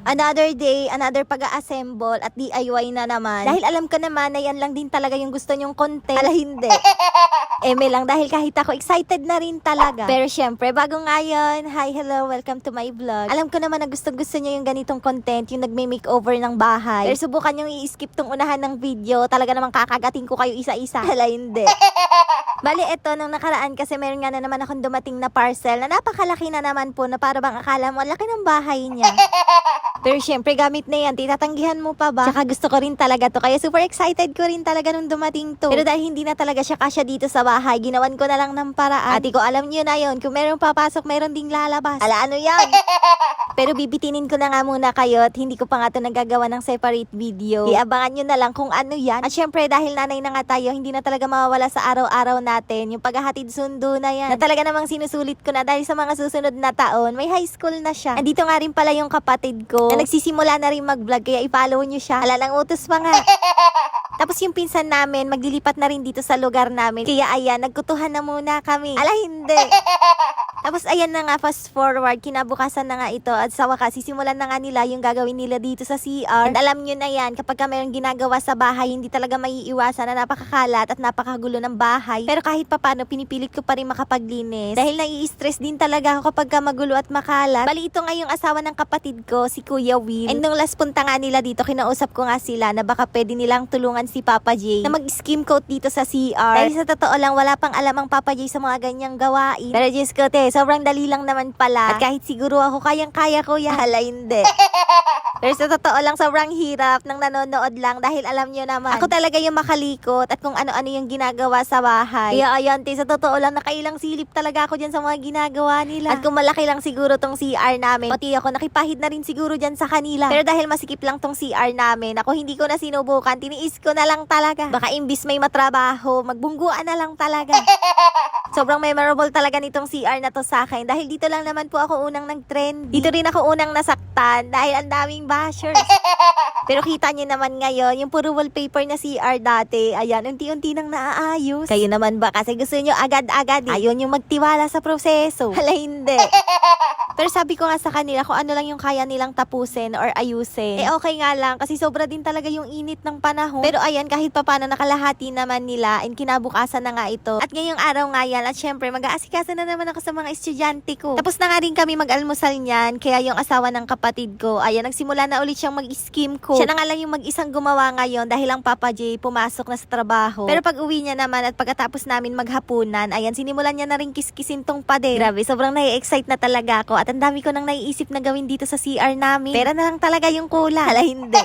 Another day, another pag-a-assemble at DIY na naman. Dahil alam ko naman na yan lang din talaga yung gusto nyong content. Ala hindi. Eme lang dahil kahit ako excited na rin talaga. Pero syempre, bago nga yun, hi, hello, welcome to my vlog. Alam ko naman na gusto nyo yung ganitong content, yung nagme-makeover ng bahay. Pero subukan nyo i-skip tong unahan ng video. Talaga namang kakagating ko kayo isa-isa. Ala hindi. Bali, eto, nung nakaraan kasi meron nga na naman akong dumating na parcel na napakalaki na naman po na para bang akala mo, laki ng bahay niya. Pero syempre, gamit na yan, titatanggihan mo pa ba? Tsaka gusto ko rin talaga to, kaya super excited ko rin talaga nung dumating to. Pero dahil hindi na talaga siya kasya dito sa bahay, ginawan ko na lang ng paraan. Ate ko, alam nyo na yon, kung meron papasok, meron ding lalabas. Ala, ano yan? Pero bibitinin ko na nga muna kayo at hindi ko pa nga to nagagawa ng separate video. Iabangan nyo na lang kung ano yan. At syempre, dahil nanay na nga tayo, hindi na talaga mawawala sa araw-araw natin. Yung paghahatid sundo na yan. Na talaga namang sinusulit ko na dahil sa mga susunod na taon, may high school na siya. Andito nga rin pala yung kapatid ko na nagsisimula na rin mag-vlog, kaya i-follow nyo siya. Hala, lang utos pa nga. Tapos yung pinsan namin, maglilipat na rin dito sa lugar namin. Kaya ayan, nagkutuhan na muna kami. Ala, hindi. Tapos ayan na nga, fast forward, kinabukasan na nga ito at sa wakas, sisimulan na nga nila yung gagawin nila dito sa CR. And alam nyo na yan, kapag ka mayroong ginagawa sa bahay, hindi talaga maiiwasan na napakakalat at napakagulo ng bahay. Pero kahit papano, pinipilit ko pa rin makapaglinis. Dahil nai-stress din talaga ako kapag ka magulo at makalat. Bali, ito nga yung asawa ng kapatid ko, si Kuya Will. And nung last punta nga nila dito, kinausap ko nga sila na baka pwede nilang tulungan si Papa J na mag-skim coat dito sa CR. Dahil sa totoo lang, wala pang alam ang Papa J sa mga ganyang gawain. Pero Diyos ko, te, sobrang dali lang naman pala. At kahit siguro ako kayang-kaya ko, hala hindi. Pero sa totoo lang, sobrang hirap ng nanonood lang dahil alam nyo naman, ako talaga yung makalikot at kung ano-ano yung ginagawa sa bahay. Kaya ayan, te, sa totoo lang, nakailang silip talaga ako dyan sa mga ginagawa nila. At kung malaki lang siguro tong CR namin, pati ako nakipahid na rin siguro dyan sa kanila. Pero dahil masikip lang tong CR namin, ako hindi ko na sinubukan, tiniis ko na lang talaga. Baka imbis may matrabaho, magbungguan na lang talaga. Sobrang memorable talaga nitong CR na to sa akin dahil dito lang naman po ako unang nag-trend. Dito rin ako unang nasaktan dahil ang daming bashers. Pero kita nyo naman ngayon, yung puro wallpaper na CR dati, ayan, unti-unti nang naaayos. Kayo naman ba kasi gusto nyo agad-agad eh. Ayaw nyo magtiwala sa proseso. Hala, hindi. Pero sabi ko nga sa kanila kung ano lang yung kaya nilang tapusin or ayusin. Eh okay nga lang kasi sobra din talaga yung init ng panahon. Pero ayan, kahit papano nakalahati naman nila and kinabukasan na nga ito. At ngayong araw nga yan, at syempre mag-aasikaso na naman ako sa mga estudyante ko. Tapos na nga rin kami mag-almusal niyan, kaya yung asawa ng kapatid ko, ayan, nagsimula na ulit siyang mag-skim coat. Siya na nga lang yung mag-isang gumawa ngayon dahil ang Papa J pumasok na sa trabaho. Pero pag uwi niya naman at pagkatapos namin maghapunan, ayan, sinimulan niya na rin kiskisin tong pader. Grabe, sobrang nai-excite na talaga ako at ang dami ko nang naiisip na gawin dito sa CR namin. Pera na lang talaga yung kulang. Hala, hindi.